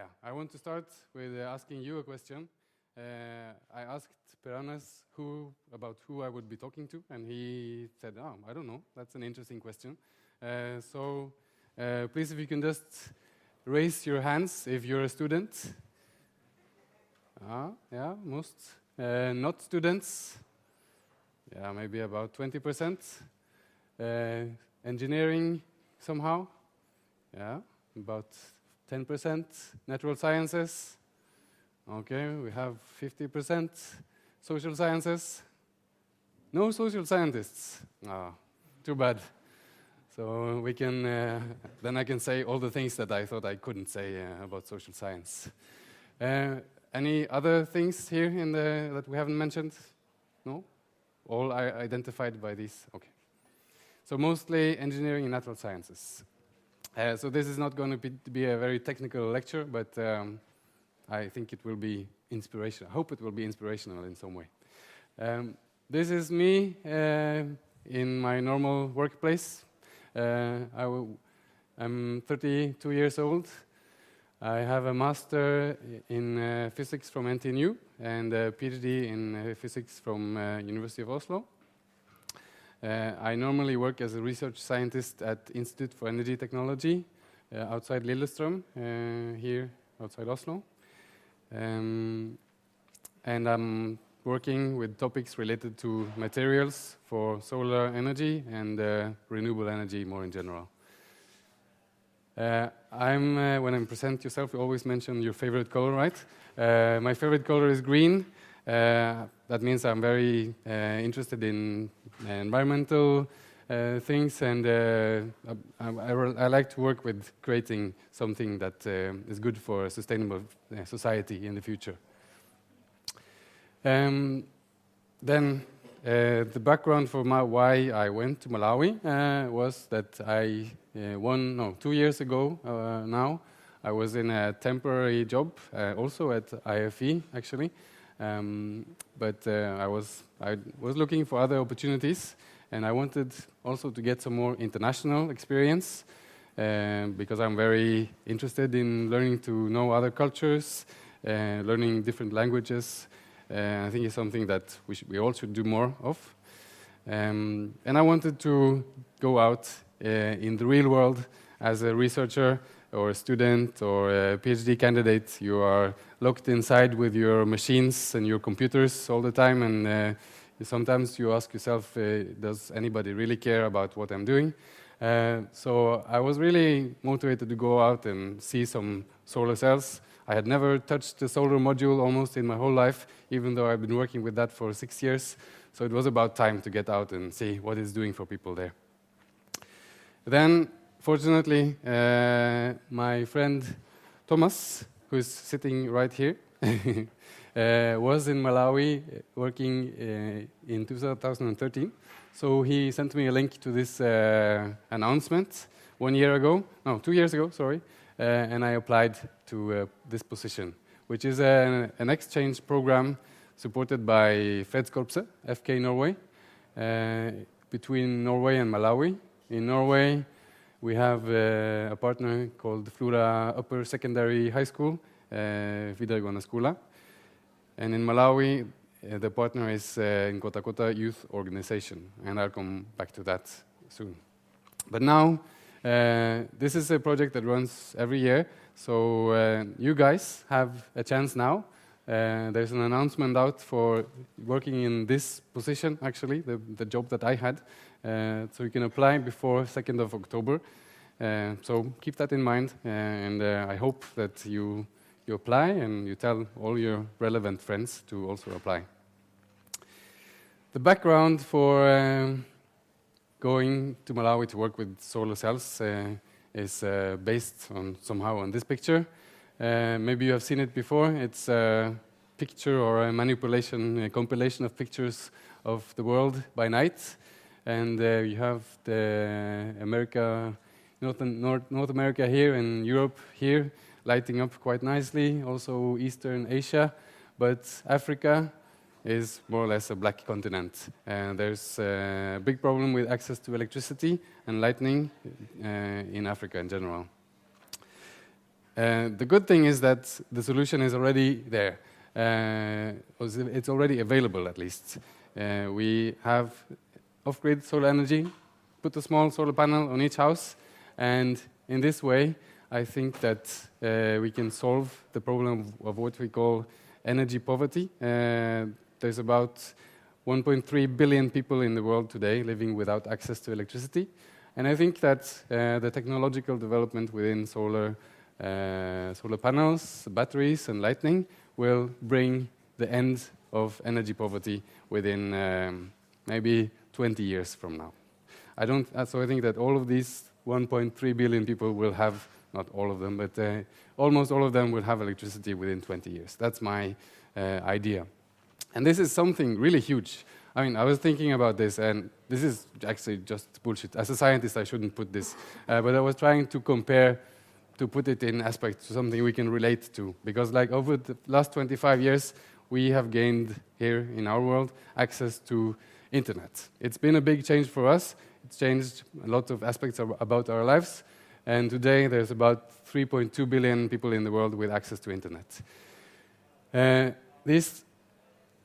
Yeah, I want to start with asking you a question. I asked Per-Anders about who I would be talking to, and he said, "Oh, I don't know. That's an interesting question." Please, if you can just raise your hands if you're a student. Yeah, most not students. Yeah, maybe about 20%. Engineering somehow. Yeah, about 10%. Natural sciences. Okay, we have 50%. Social sciences. No social scientists. Too bad. So we can, then I can say all the things that I thought I couldn't say about social science. Any other things here that we haven't mentioned? No? All are identified by these? Okay. So mostly engineering and natural sciences. So this is not going to be a very technical lecture, but I think it will be inspirational. I hope it will be inspirational in some way. This is me in my normal workplace. I'm 32 years old. I have a master in physics from NTNU and a PhD in physics from University of Oslo. I normally work as a research scientist at Institute for Energy Technology outside Lillestrøm, here outside Oslo. And I'm working with topics related to materials for solar energy and renewable energy more in general. When I present yourself, you always mention your favorite color, right? My favorite color is green. That means I'm very interested in environmental things, and I like to work with creating something that is good for a sustainable society in the future. Then the background for why I went to Malawi was that 2 years ago now, I was in a temporary job, also at IFE actually, but I was looking for other opportunities, and I wanted also to get some more international experience because I'm very interested in learning to know other cultures, learning different languages. I think it's something that we all should do more of. And I wanted to go out in the real world as a researcher or a student or a PhD candidate. You are locked inside with your machines and your computers all the time, and sometimes you ask yourself, does anybody really care about what I'm doing? So I was really motivated to go out and see some solar cells. I had never touched a solar module almost in my whole life, even though I've been working with that for 6 years. So it was about time to get out and see what it's doing for people there. Then, fortunately, my friend Thomas, who's sitting right here, was in Malawi working in 2013. So he sent me a link to this announcement 2 years ago, sorry. And I applied to this position, which is an exchange program supported by Fredskorpset, FK Norway, between Norway and Malawi. In Norway, we have a partner called Flora Upper Secondary High School, videregående skole. And in Malawi, the partner is Nkota Youth Organization, and I'll come back to that soon. But now, this is a project that runs every year, so you guys have a chance now. There's an announcement out for working in this position, actually, the job that I had. So you can apply before 2nd of October. So keep that in mind, and I hope that you apply and you tell all your relevant friends to also apply. The background for going to Malawi to work with solar cells is based somehow on this picture. Maybe you have seen it before. It's a picture or a compilation of pictures of the world by night. And you have North America here and Europe here lighting up quite nicely, also Eastern Asia. But Africa is more or less a black continent. And there's a big problem with access to electricity and lightning in Africa in general. The good thing is that the solution is already there. It's already available, at least. We have off-grid solar energy, put a small solar panel on each house, and in this way, I think that we can solve the problem of what we call energy poverty. There's about 1.3 billion people in the world today living without access to electricity, and I think that the technological development within solar panels, batteries, and lighting will bring the end of energy poverty within maybe 20 years from now. So I think that all of these 1.3 billion people will have, not all of them, but almost all of them will have electricity within 20 years. That's my idea. And this is something really huge. I mean, I was thinking about this, and this is actually just bullshit. As a scientist, I shouldn't put this, but I was trying to compare, to put it in aspect to something we can relate to. Because like over the last 25 years, we have gained here in our world access to internet. It's been a big change for us. It's changed a lot of aspects about our lives. And today, there's about 3.2 billion people in the world with access to internet. These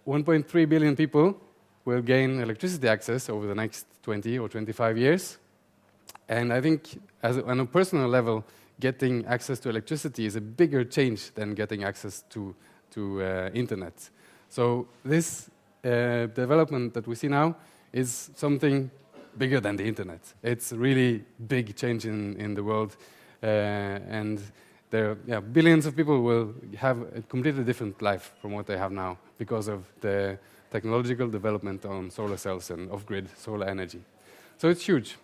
1.3 billion people will gain electricity access over the next 20 or 25 years. And I think, on a personal level, getting access to electricity is a bigger change than getting access to internet. So this development that we see now is something bigger than the internet. It's a really big change in the world, and billions of people will have a completely different life from what they have now because of the technological development on solar cells and off-grid solar energy. So it's huge.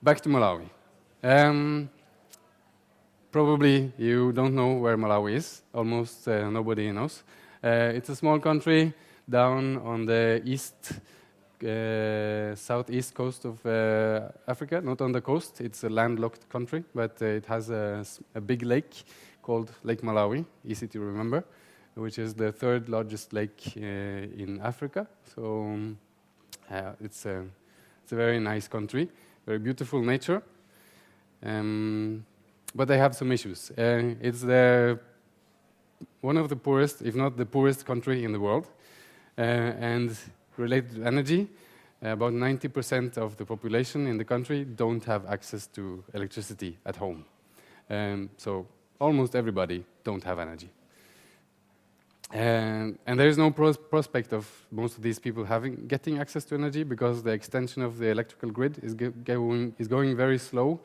Back to Malawi. Probably you don't know where Malawi is. Almost nobody knows. It's a small country down on the southeast coast of Africa, not on the coast. It's a landlocked country, but it has a big lake called Lake Malawi, easy to remember, which is the third largest lake in Africa. So it's a very nice country, very beautiful nature. But they have some issues. It's one of the poorest, if not the poorest country in the world. And related to energy, about 90% of the population in the country don't have access to electricity at home. So almost everybody don't have energy. And there is no prospect of most of these people getting access to energy because the extension of the electrical grid is going very slow.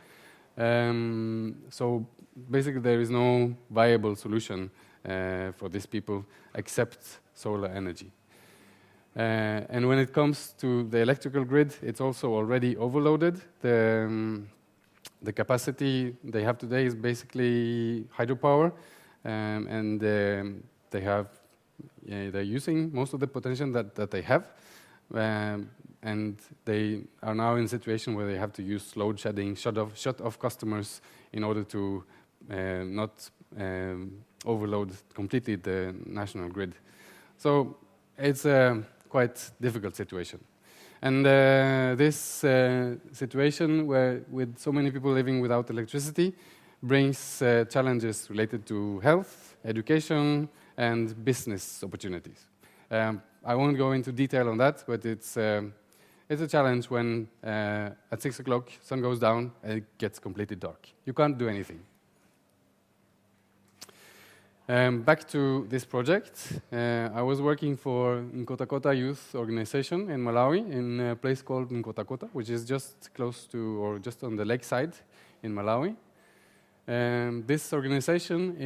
So basically there is no viable solution for these people except solar energy. And when it comes to the electrical grid, it's also already overloaded. The capacity they have today is basically hydropower, and they're using most of the potential that they have, and they are now in a situation where they have to use load shedding, shut off customers in order to not overload completely the national grid. So it's a quite difficult situation. And this situation with so many people living without electricity brings challenges related to health, education, and business opportunities. I won't go into detail on that, but it's a challenge when at 6 o'clock sun goes down and it gets completely dark. You can't do anything. Back to this project, I was working for Nkota Youth Organization in Malawi in a place called Nkota, which is just close to or just on the lakeside in Malawi. This organization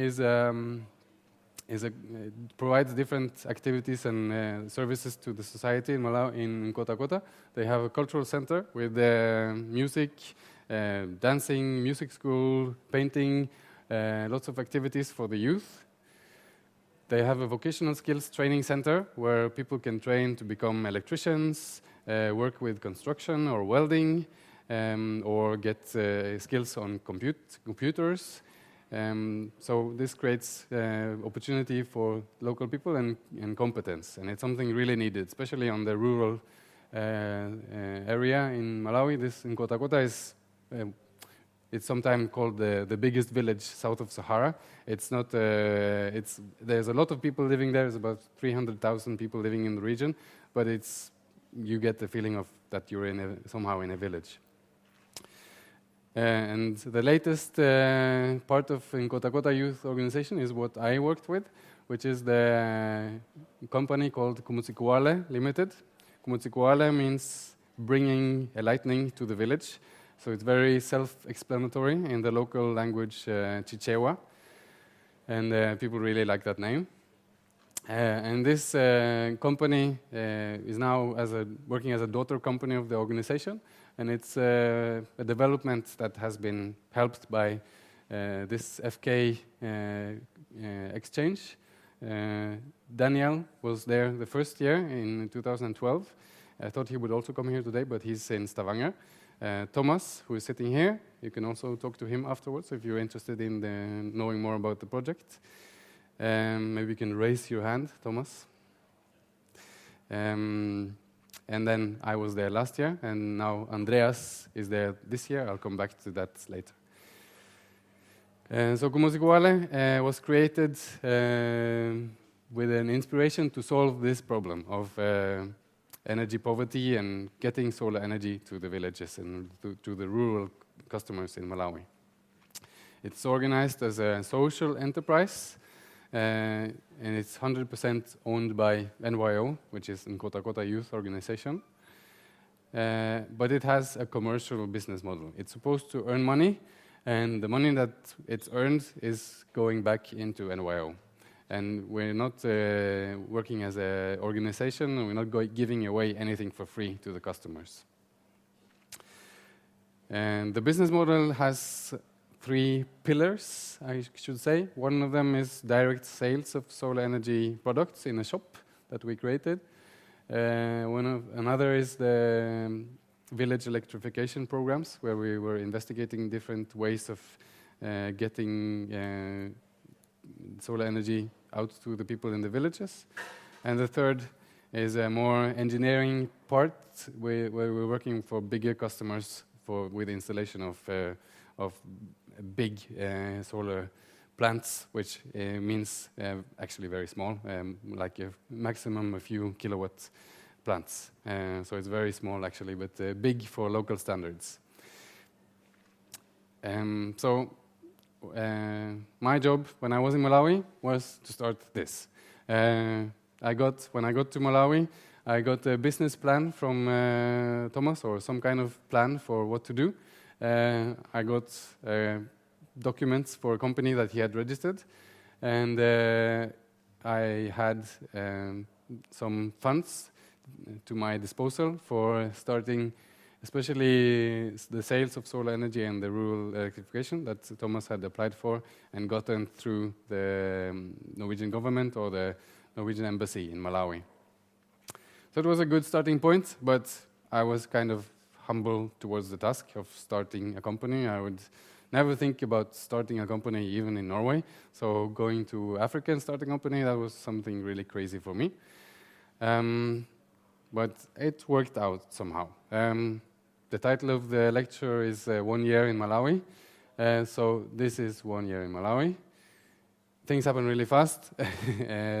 provides different activities and services to the society in Malawi in Nkota. They have a cultural center with music, dancing, music school, painting, lots of activities for the youth. They have a vocational skills training center where people can train to become electricians, work with construction or welding, or get skills on computers. So this creates opportunity for local people and competence, and it's something really needed, especially on the rural area in Malawi. This Nkota is it's sometimes called the biggest village south of Sahara. It's not. There's a lot of people living there. There's about 300,000 people living in the region, but you get the feeling of that you're somehow in a village. And the latest part of Nkota Kota Youth Organization is what I worked with, which is the company called Kumutsikowale Limited. Kumutsikowale means bringing a lightning to the village. So it's very self-explanatory in the local language Chichewa. And people really like that name. And this company is now working as a daughter company of the organization. And it's a development that has been helped by this FK exchange. Daniel was there the first year in 2012. I thought he would also come here today, but he's in Stavanger. Thomas, who is sitting here, you can also talk to him afterwards if you're interested in knowing more about the project. Maybe you can raise your hand, Thomas. And then I was there last year, and now Andreas is there this year. I'll come back to that later. So Kumutsikowale was created with an inspiration to solve this problem of energy poverty and getting solar energy to the villages and to the rural customers in Malawi. It's organized as a social enterprise, and it's 100% owned by NYO, which is Nkota Kota Youth Organization. But it has a commercial business model. It's supposed to earn money, and the money that it's earned is going back into NYO. And we're not working as an organization, and we're not giving away anything for free to the customers. And the business model has 3 pillars, I should say. One of them is direct sales of solar energy products in a shop that we created. Another is the village electrification programs, where we were investigating different ways of getting solar energy out to the people in the villages. And the third is a more engineering part, where we're working for bigger customers with installation of big solar plants, which means actually very small, like a maximum a few kilowatt plants. So it's very small actually, but big for local standards. My job when I was in Malawi was to start this. When I got to Malawi, I got a business plan from Thomas, or some kind of plan for what to do. I got documents for a company that he had registered, and I had some funds to my disposal for starting especially the sales of solar energy and the rural electrification that Thomas had applied for and gotten through the Norwegian government or the Norwegian embassy in Malawi. So it was a good starting point, but I was kind of humble towards the task of starting a company. I would never think about starting a company even in Norway. So going to Africa and starting a company, that was something really crazy for me. But it worked out somehow. The title of the lecture is 1 year in Malawi. So this is 1 year in Malawi. Things happen really fast.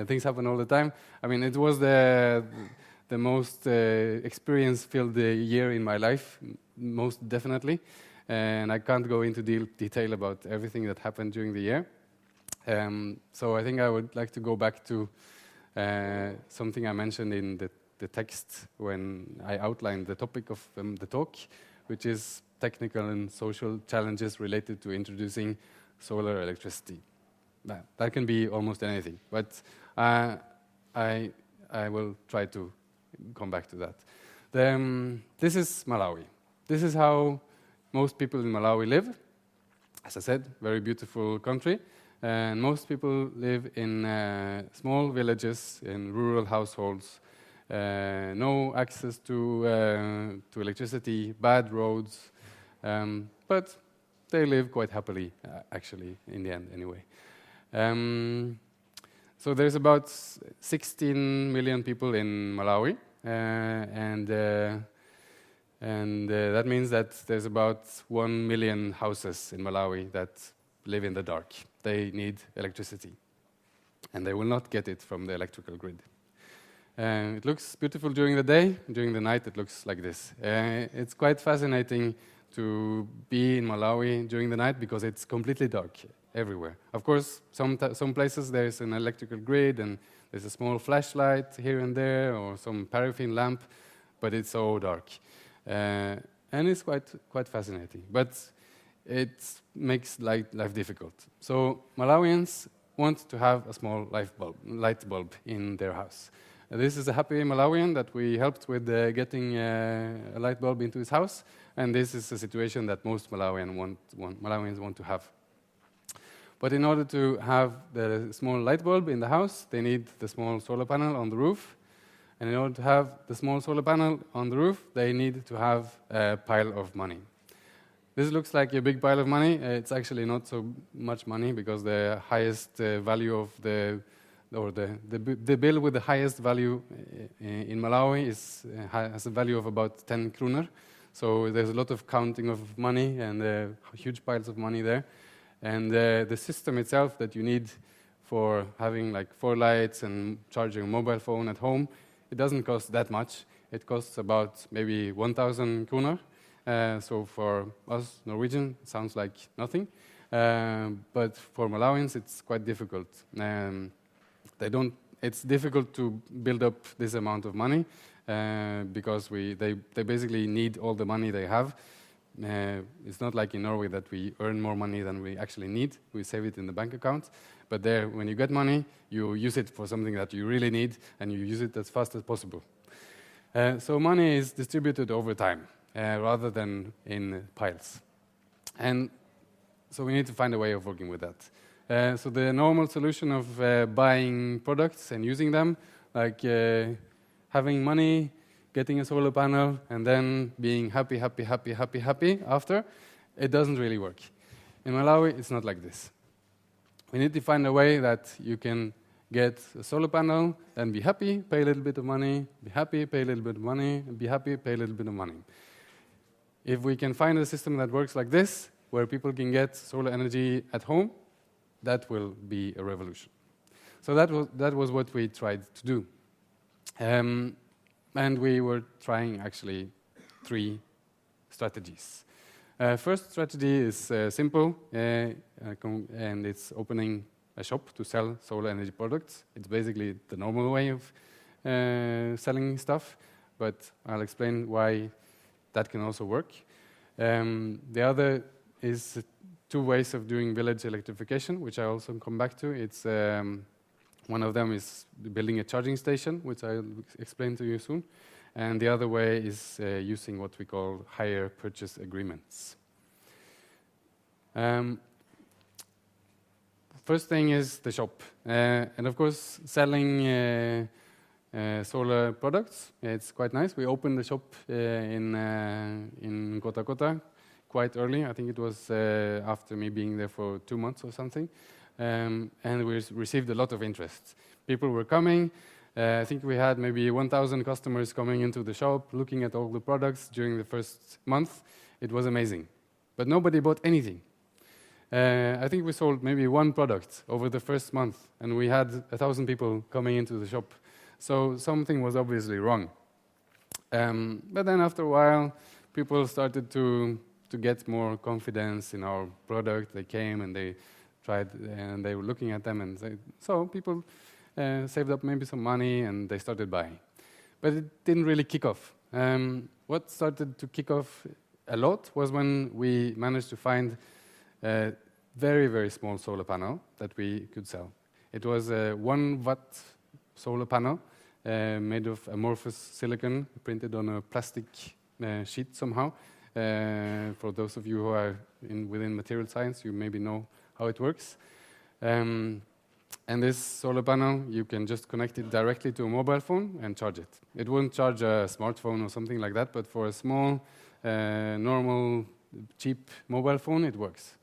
Things happen all the time. I mean, it was the most experience-filled year in my life, most definitely. And I can't go into detail about everything that happened during the year. So I think I would like to go back to something I mentioned in the text when I outlined the topic of the talk, which is technical and social challenges related to introducing solar electricity. That can be almost anything, but I will try to come back to that. This is Malawi. This is how most people in Malawi live. As I said, very beautiful country. And most people live in small villages, in rural households, no access to electricity, bad roads, but they live quite happily, actually, in the end, anyway. So there's about 16 million people in Malawi, and And that means that there's about 1 million houses in Malawi that live in the dark. They need electricity, and they will not get it from the electrical grid. It looks beautiful during the day. During the night, it looks like this. It's quite fascinating to be in Malawi during the night because it's completely dark everywhere. Of course, some places there's an electrical grid and there's a small flashlight here and there or some paraffin lamp, but it's so dark. And it's quite fascinating. But it makes life difficult. So Malawians want to have a small light bulb in their house. This is a happy Malawian that we helped with getting a light bulb into his house, and this is a situation that most Malawians want to have. But in order to have the small light bulb in the house, they need the small solar panel on the roof, and in order to have the small solar panel on the roof, they need to have a pile of money. This looks like a big pile of money. It's actually not so much money because the highest value of the bill with the highest value in Malawi has a value of about 10 kroner. So there's a lot of counting of money and huge piles of money there. And the system itself that you need for having like 4 lights and charging a mobile phone at home, it doesn't cost that much. It costs about maybe 1,000 kroner. So for us Norwegian, it sounds like nothing. But for Malawians, it's quite difficult. It's difficult to build up this amount of money because they basically need all the money they have. It's not like in Norway that we earn more money than we actually need. We save it in the bank account. But there, when you get money, you use it for something that you really need, and you use it as fast as possible. So money is distributed over time rather than in piles. And so we need to find a way of working with that. So the normal solution of buying products and using them, like having money, getting a solar panel, and then being happy after, it doesn't really work. In Malawi, it's not like this. We need to find a way that you can get a solar panel, then be happy, pay a little bit of money, be happy, pay a little bit of money, be happy, pay a little bit of money. If we can find a system that works like this, where people can get solar energy at home, that will be a revolution. So that was what we tried to do. And we were trying actually 3 strategies. First strategy is simple, and it's opening a shop to sell solar energy products. It's basically the normal way of selling stuff, but I'll explain why that can also work. The other is 2 ways of doing village electrification, which I also come back to. It's one of them is building a charging station, which I'll explain to you soon. And the other way is using what we call hire purchase agreements. First thing is the shop. And of course, selling solar products, it's quite nice. We opened the shop in Kota Kota quite early. I think it was after me being there for 2 months or something. And we received a lot of interest. People were coming. I think we had maybe 1,000 customers coming into the shop, looking at all the products during the first month. It was amazing. But nobody bought anything. I think we sold maybe 1 product over the first month, and we had 1,000 people coming into the shop. So something was obviously wrong. But then after a while, people started to get more confidence in our product. They came and they tried, and they were looking at them, and so people saved up maybe some money, and they started buying. But it didn't really kick off. What started to kick off a lot was when we managed to find a very, very small solar panel that we could sell. It was a 1 watt solar panel made of amorphous silicon, printed on a plastic sheet somehow. For those of you who are within material science, you maybe know how it works. And this solar panel, you can just connect it directly to a mobile phone and charge it. It won't charge a smartphone or something like that, but for a small, normal, cheap mobile phone, it works.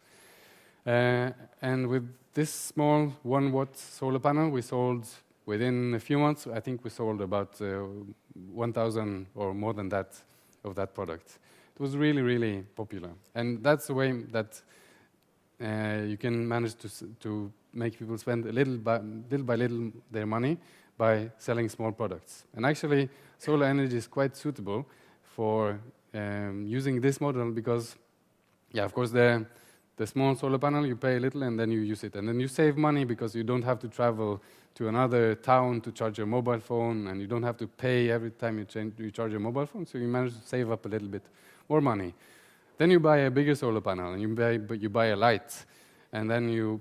And with this small 1 watt solar panel, we sold, within a few months, I think we sold about 1,000 or more than that of that product. It was really, really popular. And that's the way that you can manage to make people spend little by little their money by selling small products. And actually, solar energy is quite suitable for using this model because, yeah, of course, the small solar panel, you pay a little and then you use it. And then you save money because you don't have to travel to another town to charge your mobile phone, and you don't have to pay every time you charge your mobile phone, so you manage to save up a little bit more money. Then you buy a bigger solar panel, and you buy a light, and then you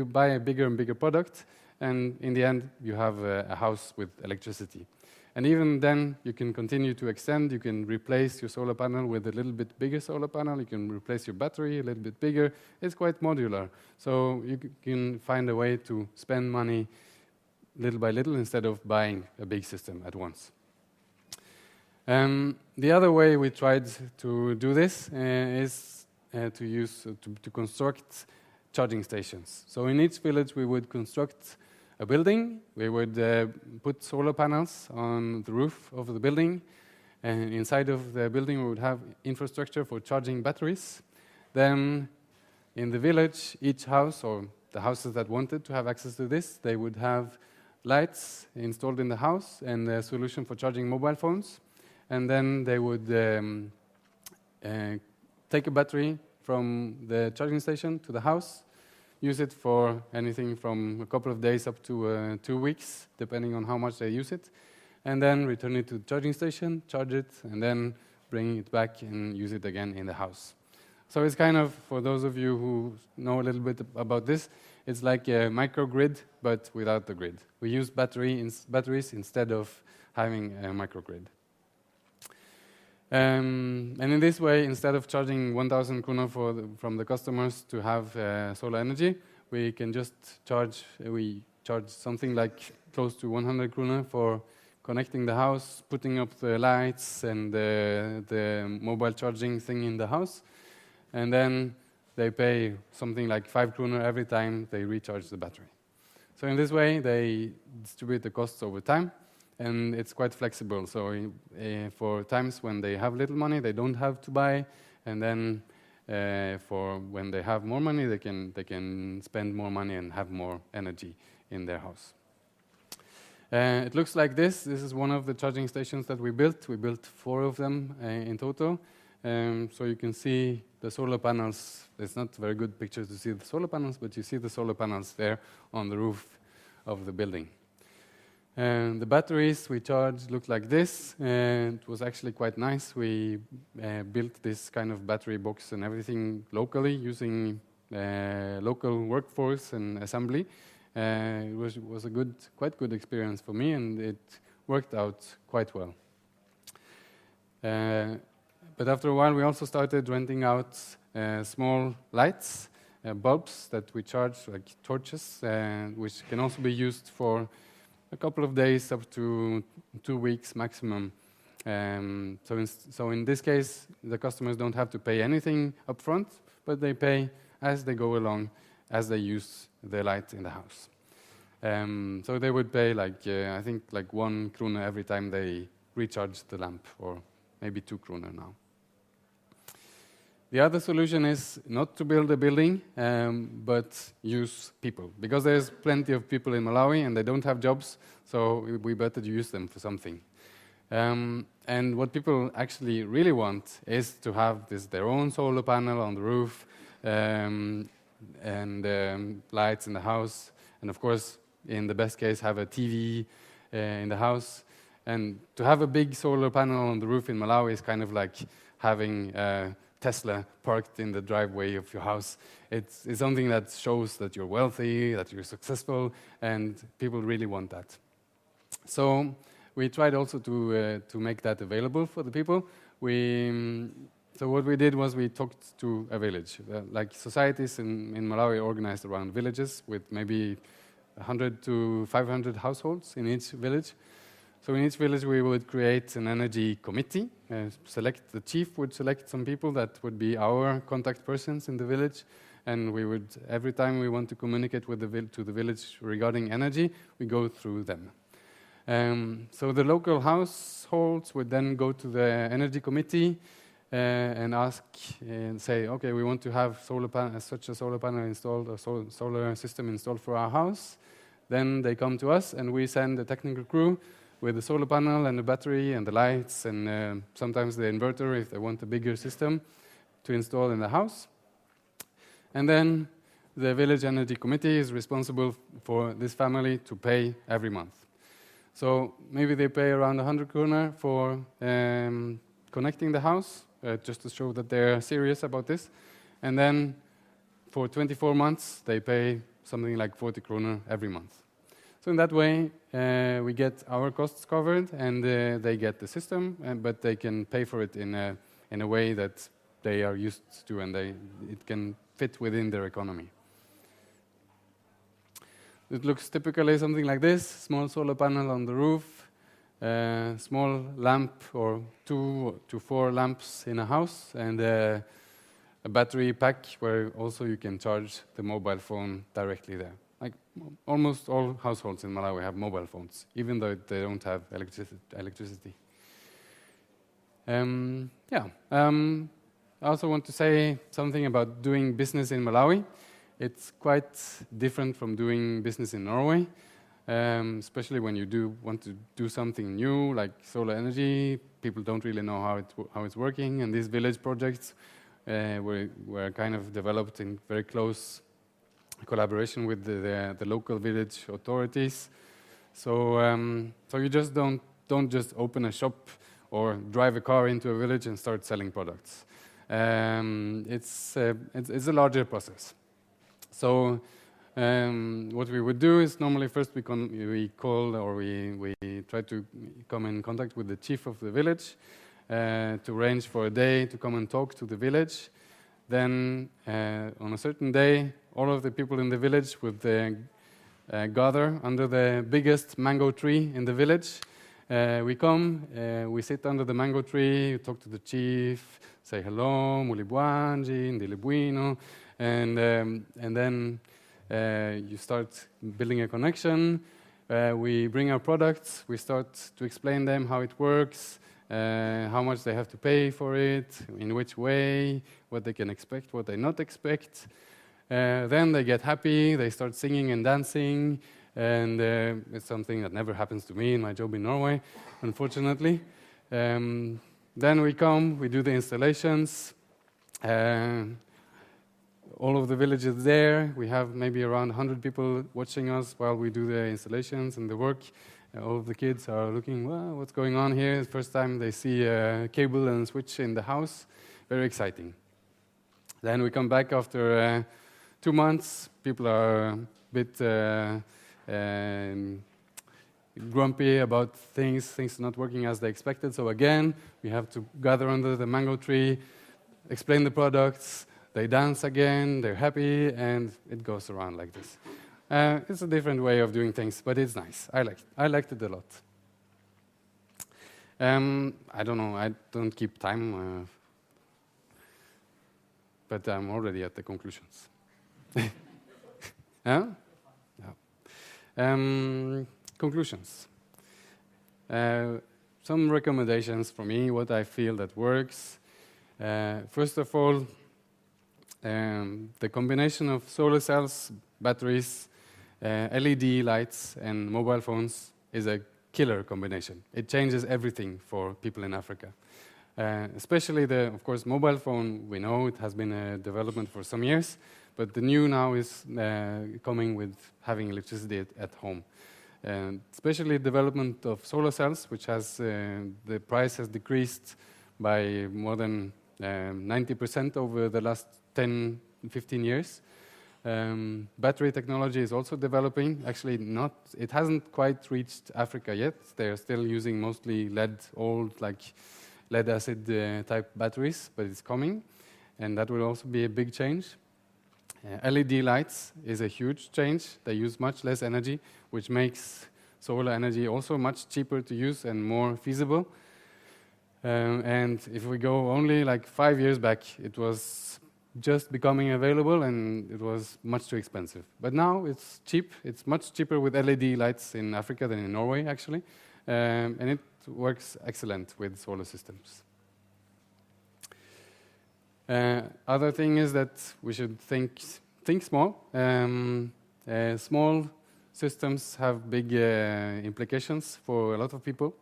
buy a bigger and bigger product, and in the end, you have a house with electricity. And even then, you can continue to extend. You can replace your solar panel with a little bit bigger solar panel. You can replace your battery a little bit bigger. It's quite modular. So you can find a way to spend money little by little instead of buying a big system at once. The other way we tried to do this is to construct charging stations. So in each village, we would construct a building. We would put solar panels on the roof of the building, and inside of the building we would have infrastructure for charging batteries. Then in the village, each house, or the houses that wanted to have access to this, they would have lights installed in the house and a solution for charging mobile phones. And then they would take a battery from the charging station to the house, use it for anything from a couple of days up to 2 weeks, depending on how much they use it, and then return it to the charging station, charge it, and then bring it back and use it again in the house. So it's kind of, for those of you who know a little bit about this, it's like a microgrid, but without the grid. We use batteries instead of having a microgrid. And in this way, instead of charging 1,000 kroner from the customers to have solar energy, we can just charge something like close to 100 kroner for connecting the house, putting up the lights and the mobile charging thing in the house. And then they pay something like 5 kroner every time they recharge the battery. So in this way, they distribute the costs over time. And it's quite flexible, so for times when they have little money, they don't have to buy, and then for when they have more money, they can spend more money and have more energy in their house. It looks like this. This is one of the charging stations that we built. We built 4 of them in total. So you can see the solar panels. It's not a very good picture to see the solar panels, but you see the solar panels there on the roof of the building. And the batteries we charged looked like this, and it was actually quite nice. We built this kind of battery box and everything locally using local workforce and assembly. It was a quite good experience for me, and it worked out quite well. But after a while, we also started renting out small lights, bulbs that we charge, like torches, which can also be used for a couple of days up to 2 weeks maximum. So in this case, the customers don't have to pay anything up front, but they pay as they go along, as they use the light in the house. So they would pay I think 1 krone every time they recharge the lamp, or maybe 2 kroner now. The other solution is not to build a building, but use people. Because there's plenty of people in Malawi and they don't have jobs, so we better use them for something. And what people actually really want is to have their own solar panel on the roof, and lights in the house, and of course, in the best case, have a TV in the house. And to have a big solar panel on the roof in Malawi is kind of like having Tesla parked in the driveway of your house. It's something that shows that you're wealthy, that you're successful, and people really want that. So we tried also to make that available for the people. So what we did was we talked to a village. Like societies in Malawi are organized around villages with maybe 100 to 500 households in each village. So in each village we would create an energy committee. The chief would select some people that would be our contact persons in the village, and we would, every time we want to communicate with to the village regarding energy, we go through them. So the local households would then go to the energy committee and ask and say, okay, we want to have such a solar panel installed, or solar system installed for our house. Then they come to us, and we send a technical crew with the solar panel and the battery and the lights and sometimes the inverter if they want a bigger system to install in the house. And then the village energy committee is responsible for this family to pay every month. So maybe they pay around 100 kroner for connecting the house, just to show that they're serious about this. And then for 24 months, they pay something like 40 kroner every month. So in that way, we get our costs covered, and they get the system, but they can pay for it in a way that they are used to, and it can fit within their economy. It looks typically something like this: small solar panel on the roof, small lamp or 2 to 4 lamps in a house, and a battery pack where also you can charge the mobile phone directly there. Like almost all households in Malawi have mobile phones, even though they don't have electricity. I also want to say something about doing business in Malawi. It's quite different from doing business in Norway, especially when you want to do something new, like solar energy. People don't really know how it's working, and these village projects were kind of developed in very close collaboration with the local village authorities. So you just don't just open a shop or drive a car into a village and start selling products. It's a larger process. So what we would do is normally first we call or we try to come in contact with the chief of the village to arrange for a day to come and talk to the village. Then on a certain day, all of the people in the village would gather under the biggest mango tree in the village. We come, we sit under the mango tree, talk to the chief, say hello, mulibwanji, ndilibuino, and then you start building a connection. We bring our products, we start to explain them how it works, how much they have to pay for it, in which way, what they can expect, what they not expect. Then they get happy, they start singing and dancing, and it's something that never happens to me in my job in Norway, unfortunately. Then we come, we do the installations. All of the villages there, we have maybe around 100 people watching us while we do the installations and the work. All of the kids are looking, well, what's going on here? It's the first time they see a cable and switch in the house. Very exciting. Then we come back after 2 months. People are a bit grumpy about things not working as they expected. So again, we have to gather under the mango tree, explain the products. They dance again, they're happy, and it goes around like this. It's a different way of doing things, but it's nice. I liked it a lot. I don't know, I don't keep time, but I'm already at the conclusions. Yeah? Yeah. Conclusions. Some recommendations for me, what I feel that works. First of all, the combination of solar cells, batteries, LED lights, and mobile phones is a killer combination. It changes everything for people in Africa. Especially of course, mobile phone, we know it has been a development for some years, but the new now is coming with having electricity at home. And especially development of solar cells, which has, the price has decreased by more than 90% over the last 10, 15 years. Battery technology is also developing. Actually, it hasn't quite reached Africa yet. They're still using mostly old lead acid type batteries, but it's coming, and that will also be a big change. LED lights is a huge change. They use much less energy, which makes solar energy also much cheaper to use and more feasible. And if we go only 5 years back, it was just becoming available, and it was much too expensive. But now it's cheap. It's much cheaper with LED lights in Africa than in Norway, actually, and it works excellent with solar systems. Other thing is that we should think small. Small systems have big implications for a lot of people.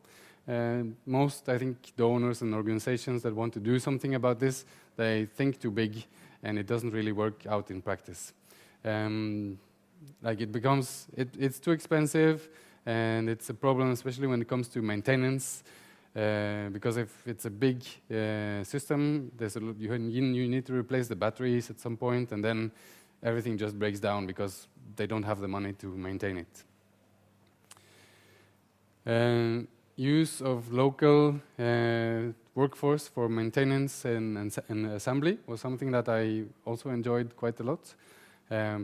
Most, I think, donors and organizations that want to do something about this, they think too big, and it doesn't really work out in practice. It's too expensive, and it's a problem, especially when it comes to maintenance. Because if it's a big system, you need to replace the batteries at some point, and then everything just breaks down because they don't have the money to maintain it. Use of local workforce for maintenance and assembly was something that I also enjoyed quite a lot.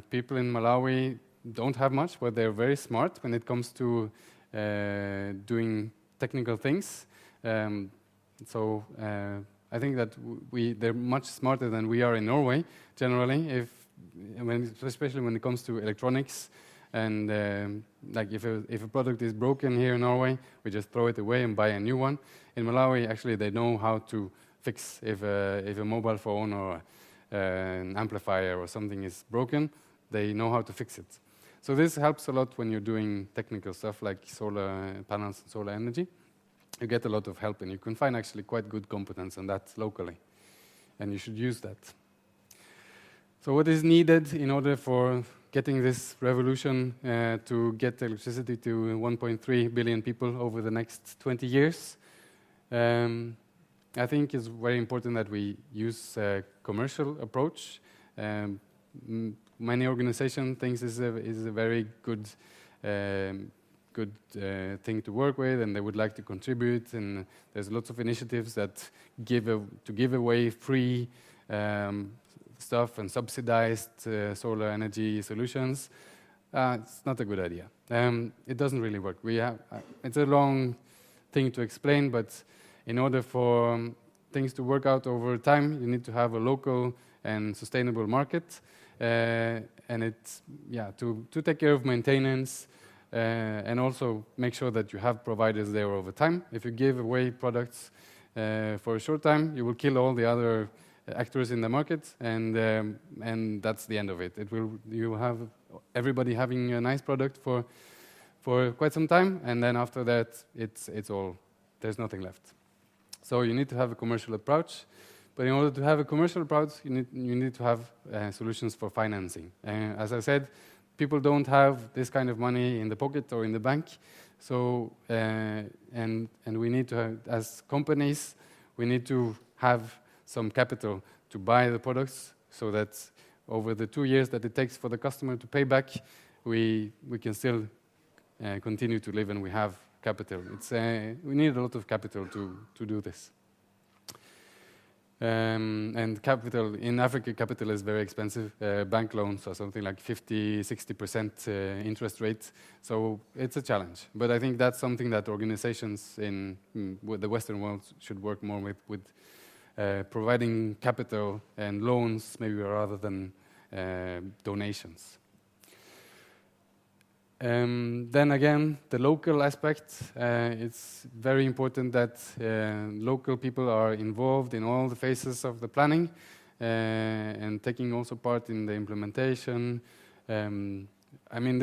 People in Malawi don't have much, but they're very smart when it comes to doing technical things. I think that they're much smarter than we are in Norway, generally, especially when it comes to electronics. And if a product is broken here in Norway, we just throw it away and buy a new one. In Malawi, actually, they know how to fix if a mobile phone or an amplifier or something is broken. They know how to fix it. So this helps a lot when you're doing technical stuff like solar panels and solar energy. You get a lot of help, and you can find actually quite good competence on that locally, and you should use that. So what is needed in order for getting this revolution to get electricity to 1.3 billion people over the next 20 years? I think it's very important that we use a commercial approach. Many organizations think this is a very good thing to work with, and they would like to contribute. And there's lots of initiatives that give away free stuff and subsidized solar energy solutions. It's not a good idea. It doesn't really work. It's a long thing to explain, but in order for things to work out over time, you need to have a local and sustainable market, and it's to take care of maintenance. And also make sure that you have providers there over time. If you give away products for a short time, you will kill all the other actors in the market, and that's the end of it. You will have everybody having a nice product for quite some time, and then after that, it's all. There's nothing left. So you need to have a commercial approach. But in order to have a commercial approach, you need to have solutions for financing. As I said, people don't have this kind of money in the pocket or in the bank. So, and we need to have, as companies, we need to have some capital to buy the products, so that over the 2 years that it takes for the customer to pay back, we can still continue to live, and we have capital. We need a lot of capital to do this. And capital in Africa, capital is very expensive. Bank loans are something like 50-60% interest rate, so it's a challenge. But I think that's something that organizations in the Western world should work more with providing capital and loans, maybe rather than donations. Then again, the local aspect, it's very important that local people are involved in all the phases of the planning and taking also part in the implementation. I mean,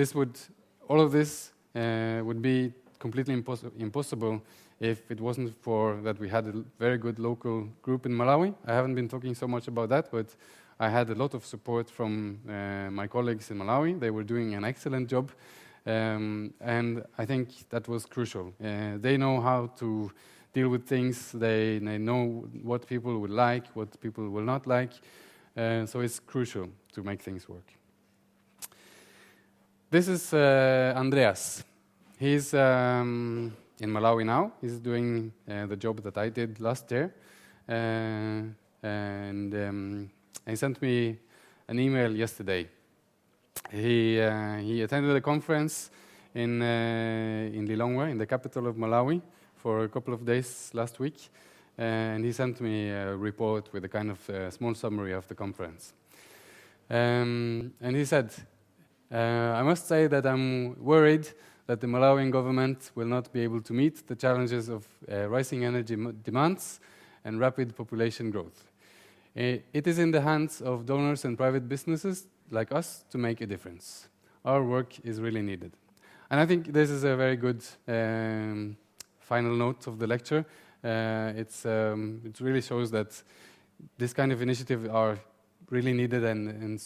all of this would be completely impossible if it wasn't for that we had a very good local group in Malawi. I haven't been talking so much about that, but I had a lot of support from my colleagues in Malawi. They were doing an excellent job. And I think that was crucial. They know how to deal with things. They know what people would like, what people will not like. So it's crucial to make things work. This is Andreas. He's in Malawi now. He's doing the job that I did last year. And he sent me an email yesterday. He attended a conference in Lilongwe, in the capital of Malawi, for a couple of days last week. and he sent me a report with a kind of small summary of the conference. And he said, I must say that I'm worried that the Malawian government will not be able to meet the challenges of rising energy demands and rapid population growth. It is in the hands of donors and private businesses like us to make a difference. Our work is really needed. And I think this is a very good final note of the lecture. It really shows that this kind of initiatives are really needed and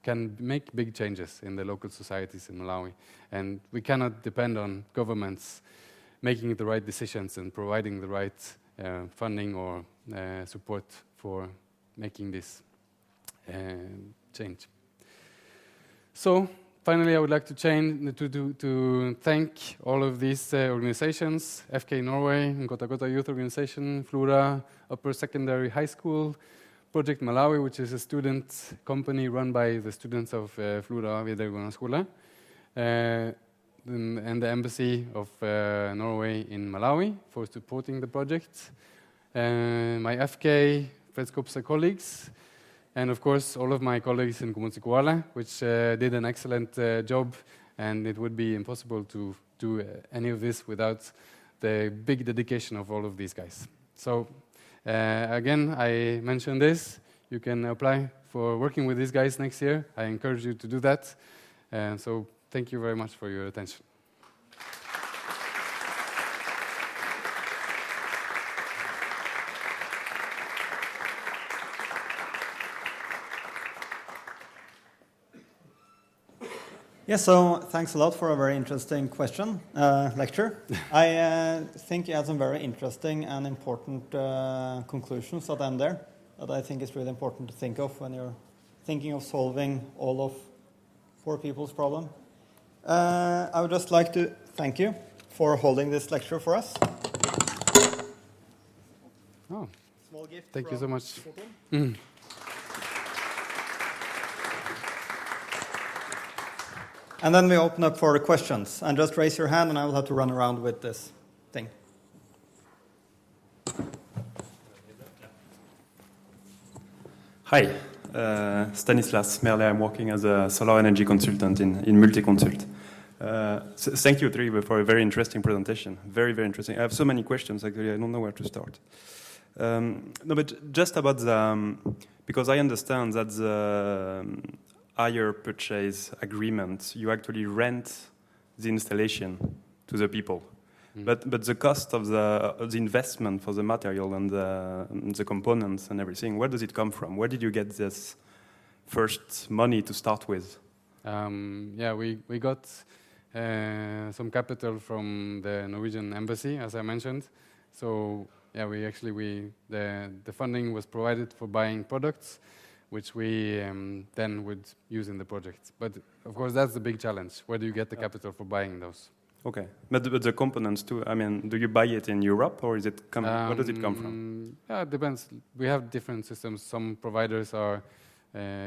can make big changes in the local societies in Malawi. And we cannot depend on governments making the right decisions and providing the right funding or support for making this change. So finally, I would like to thank all of these organizations: FK Norway, Nkota Kota Youth Organization, Flora Upper Secondary High School, Project Malawi, which is a student company run by the students of Flora Videregående Skole, and the Embassy of Norway in Malawi for supporting the project, my FK Fredskorpset colleagues, and of course all of my colleagues in Kumutsikowala, which did an excellent job, and it would be impossible to do any of this without the big dedication of all of these guys. So again, I mentioned this. You can apply for working with these guys next year. I encourage you to do that. So thank you very much for your attention. Yeah, so thanks a lot for a very interesting lecture. I think you had some very interesting and important conclusions at the end there that I think is really important to think of when you're thinking of solving all of poor people's problem. I would just like to thank you for holding this lecture for us. Oh, Small gift. Thank you so much. Foton. And then we open up for the questions. And just raise your hand and I will have to run around with this thing. Hi, Stanislas Merle. I'm working as a solar energy consultant in Multiconsult. So thank you, Trygve, for a very interesting presentation. Very, very interesting. I have so many questions, actually. I don't know where to start. No, but just about the... because I understand that the hire purchase agreement, you actually rent the installation to the people. But the cost of the investment for the material and the components and everything, where does it come from? Where did you get this first money to start with? Yeah, we got some capital from the Norwegian embassy, as I mentioned. So yeah, the funding was provided for buying products, which we then would use in the project. But of course, that's the big challenge. Where do you get the capital for buying those? Okay, but the components too. I mean, do you buy it in Europe or is it where does it come from? Yeah, it depends. We have different systems. Some providers are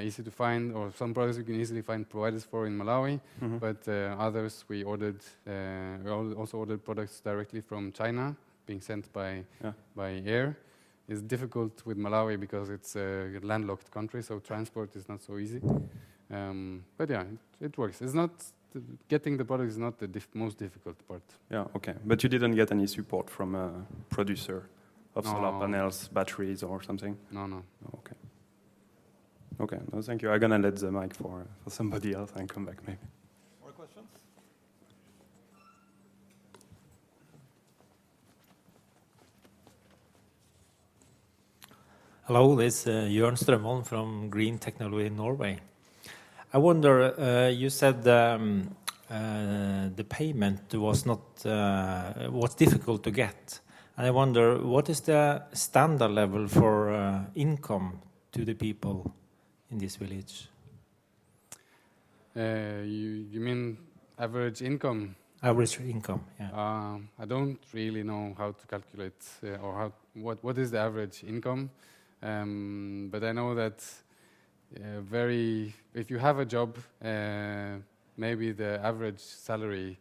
easy to find, or some products you can easily find providers for in Malawi. But others we ordered. We also ordered products directly from China, being sent by air. It's difficult with Malawi because it's a landlocked country, so transport is not so easy. But yeah, it works. It's not. Getting the product is not the most difficult part. Yeah, okay. But you didn't get any support from a producer of solar panels, batteries, or something? No. Oh, okay. Okay, no, thank you. I'm going to let the mic for somebody else and come back maybe. More questions? Hello, this is Jørn Strømholm from Green Technology Norway. I wonder, you said the payment was difficult to get. And I wonder, what is the standard level for income to the people in this village? You mean average income? Average income, yeah. I don't really know how to calculate or what is the average income, but I know that if you have a job, maybe the average salary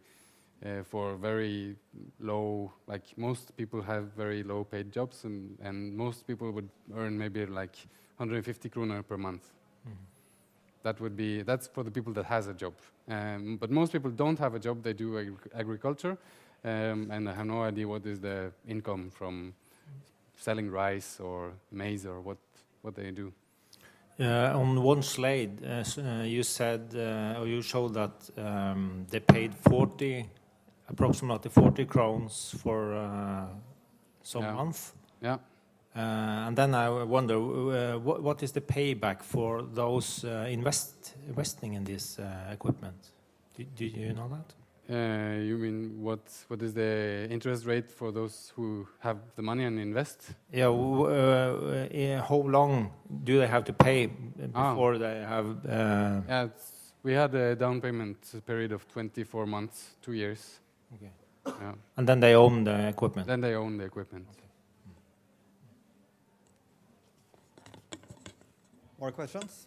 for very low, like most people have very low paid jobs, and most people would earn maybe like 150 kroner per month. That's for the people that has a job. But most people don't have a job, they do agriculture, and I have no idea what is the income from selling rice or maize or what they do. On one slide, you said, or you showed that they paid approximately 40 crowns for some month. Yeah. And then I wonder, what is the payback for those investing in this equipment? Do you know that? You mean what is the interest rate for those who have the money and invest? Yeah, how long do they have to pay before they have? Yeah, we had a down payment period of 24 months, 2 years. Okay. Yeah. And then they own the equipment. Then they own the equipment. Okay. More questions?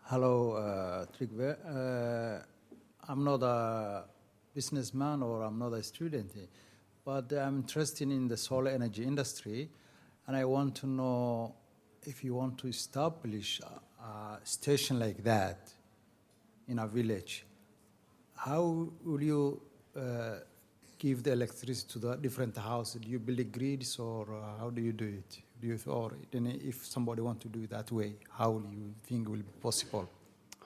Hello, Trygve. I'm not a businessman or I'm not a student, but I'm interested in the solar energy industry, and I want to know if you want to establish a station like that in a village, how will you give the electricity to the different houses? Do you build grids, or how do you do it? Or then if somebody wants to do it that way, how do you think it will be possible?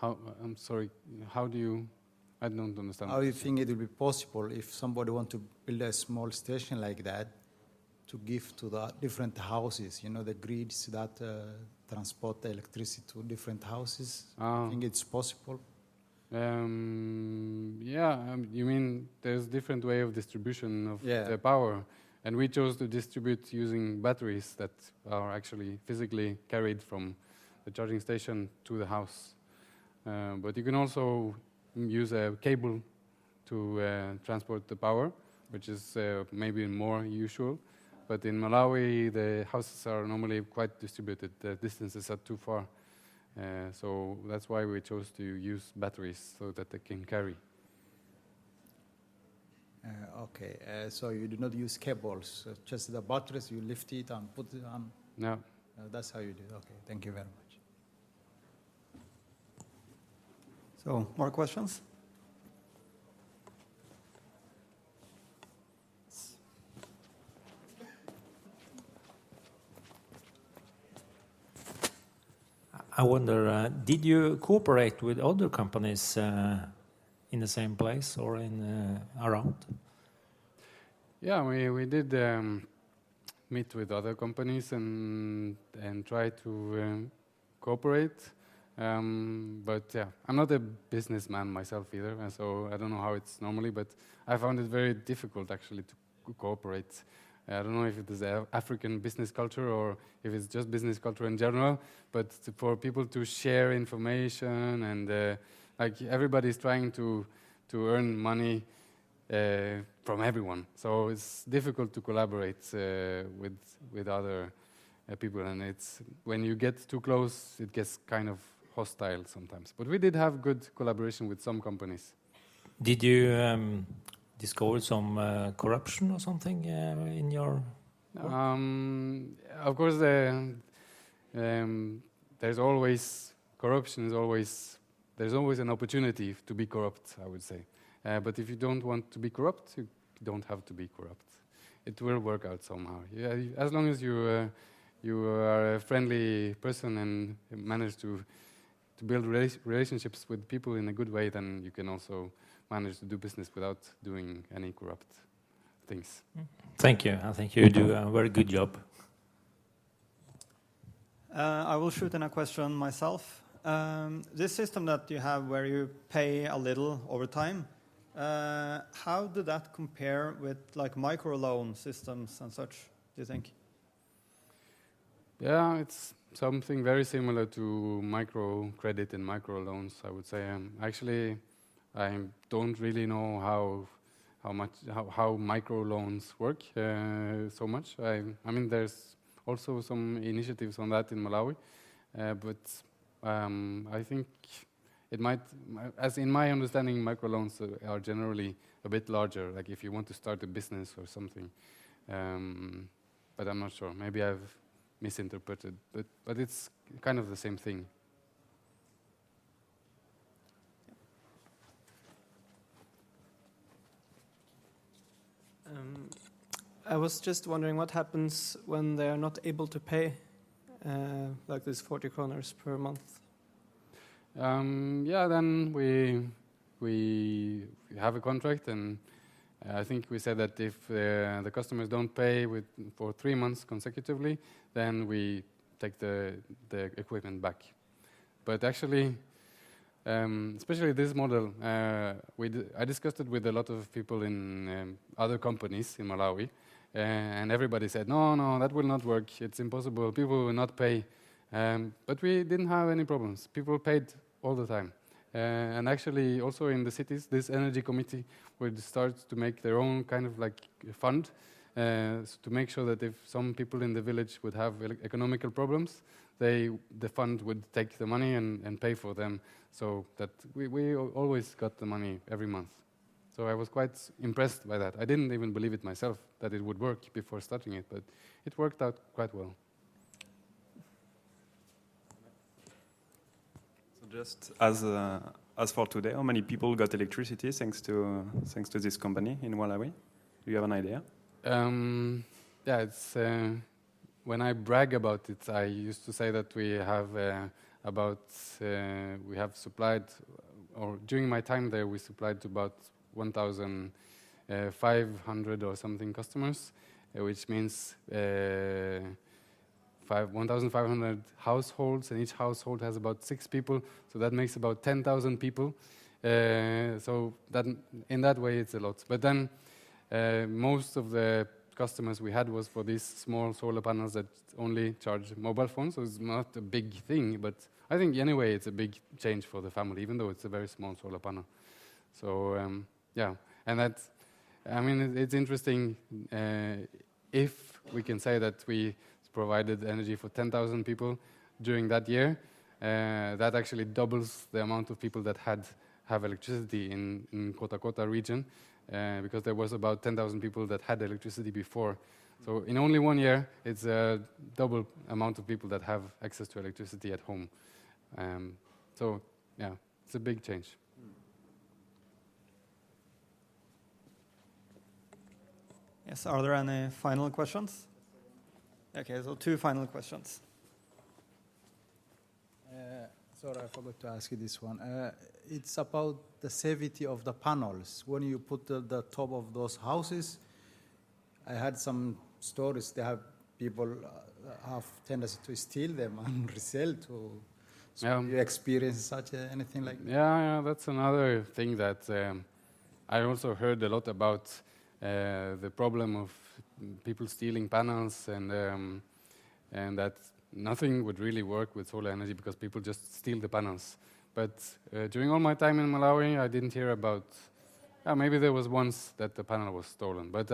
I'm sorry, how do you... I don't understand. How do you think it will be possible if somebody wants to build a small station like that to give to the different houses, the grids that transport the electricity to different houses? I think it's possible. You mean there's different way of distribution of the power, and we chose to distribute using batteries that are actually physically carried from the charging station to the house. But you can also use a cable to transport the power, which is maybe more usual. But in Malawi, the houses are normally quite distributed. The distances are too far. So that's why we chose to use batteries so that they can carry. Okay, so you do not use cables, just the batteries, you lift it and put it on? No. That's how you do it. Okay, thank you very much. So, more questions? I wonder, did you cooperate with other companies in the same place or in around? Yeah, we did meet with other companies and try to cooperate. But yeah, I'm not a businessman myself either, and so I don't know how it's normally, but I found it very difficult actually to cooperate. I don't know if it is African business culture or if it's just business culture in general, but for people to share information and like everybody's trying to earn money from everyone, so it's difficult to collaborate with other people, and it's when you get too close, it gets kind of hostile sometimes. But we did have good collaboration with some companies. Did you discover some corruption or something in your work? Of course, there's always corruption. There's always an opportunity to be corrupt, I would say. But if you don't want to be corrupt, you don't have to be corrupt. It will work out somehow. Yeah, as long as you are a friendly person and manage to build relationships with people in a good way, then you can also manage to do business without doing any corrupt things. Thank you. I think you do a very good job. I will shoot in a question myself. This system that you have where you pay a little over time, how did that compare with like microloan systems and such, do you think? Yeah, it's something very similar to microcredit and microloans, I would say. Actually, I don't really know how microloans work so much. I mean, there's also some initiatives on that in Malawi, but I think it might, as in my understanding, microloans are generally a bit larger, like if you want to start a business or something. But I'm not sure. Maybe I've misinterpreted, but it's kind of the same thing. I was just wondering what happens when they are not able to pay, like this 40 kroners per month. Yeah, then we have a contract, and I think we said that if the customers don't pay for 3 months consecutively, then we take the equipment back. But actually, especially this model, I discussed it with a lot of people in other companies in Malawi, and everybody said, no, that will not work. It's impossible. People will not pay. But we didn't have any problems. People paid all the time. And actually, also in the cities, this energy committee would start to make their own kind of like fund to make sure that if some people in the village would have economical problems, the fund would take the money and pay for them, so that we always got the money every month. So I was quite impressed by that. I didn't even believe it myself that it would work before starting it, but it worked out quite well. So just as for today, how many people got electricity thanks to this company in Malawi? Do you have an idea? Yeah, it's when I brag about it, I used to say that we have supplied, or during my time there, we supplied to about 1,500 or something customers, which means 1,500 households, and each household has about 6 people, so that makes about 10,000 people. So that in that way, it's a lot. But then most of the customers we had was for these small solar panels that only charge mobile phones, so it's not a big thing, but I think anyway it's a big change for the family, even though it's a very small solar panel. So yeah, and that's, I mean, it's interesting if we can say that we provided energy for 10,000 people during that year, that actually doubles the amount of people that have electricity in Kota region, because there was about 10,000 people that had electricity before. So in only 1 year, it's a double amount of people that have access to electricity at home. So yeah, it's a big change. Yes, are there any final questions? Okay, so 2 final questions. Sorry, I forgot to ask you this one. It's about the safety of the panels. When you put the top of those houses, I had some stories. They have people have tendency to steal them and resell to. So Yeah. you experience such anything like that? Yeah, that's another thing that I also heard a lot about, the problem of people stealing panels, and that nothing would really work with solar energy because people just steal the panels. But during all my time in Malawi, I didn't hear about. Maybe there was once that the panel was stolen, but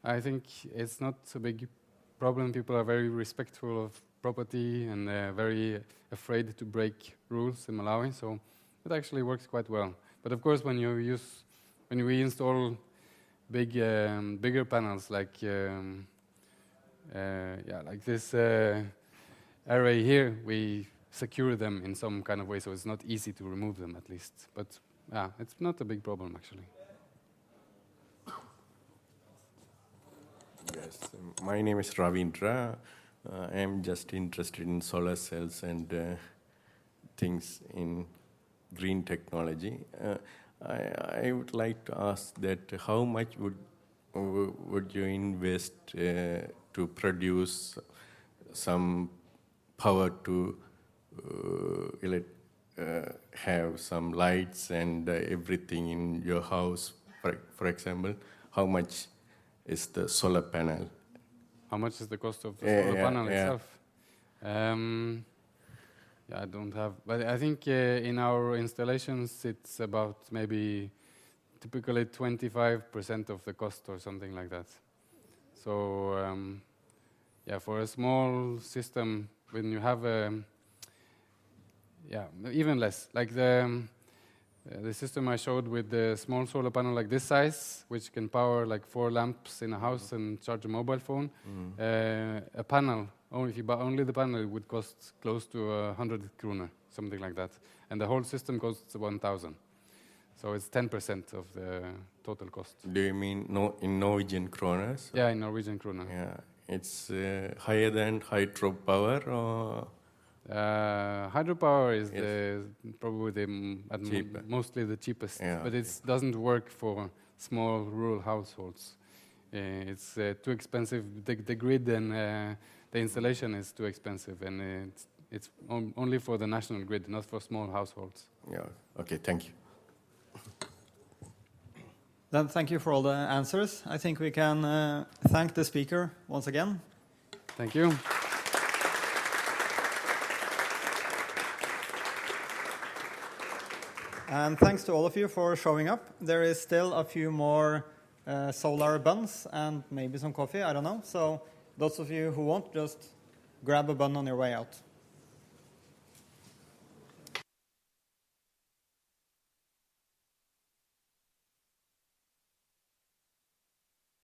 I think it's not a big problem. People are very respectful of property and very afraid to break rules in Malawi, so it actually works quite well. But of course, when we install bigger panels like like this array here, we secure them in some kind of way, so it's not easy to remove them at least. But it's not a big problem actually. Yes, my name is Ravindra. I am just interested in solar cells and things in green technology. I would like to ask that how much would you invest to produce some power to have some lights and everything in your house? For example, how much is the solar panel? How much is the cost of the solar panel itself? I don't have, but I think in our installations it's about maybe typically 25% of the cost or something like that. So yeah, for a small system, when you have even less. Like the system I showed with the small solar panel like this size, which can power like 4 lamps in a house and charge a mobile phone. A panel, if you buy only the panel, it would cost close to 100 kroner, something like that. And the whole system costs 1,000. So it's 10% of the total cost. Do you mean in Norwegian kroner? Yeah, in Norwegian kroner. Yeah, it's higher than hydropower, or hydropower is probably mostly the cheapest, but it doesn't work for small rural households. It's too expensive. The grid and the installation is too expensive, and it's only for the national grid, not for small households. Yeah. Okay. Thank you. Then thank you for all the answers. I think we can thank the speaker once again. Thank you. And thanks to all of you for showing up. There is still a few more solar buns and maybe some coffee, I don't know. So those of you who want, just grab a bun on your way out.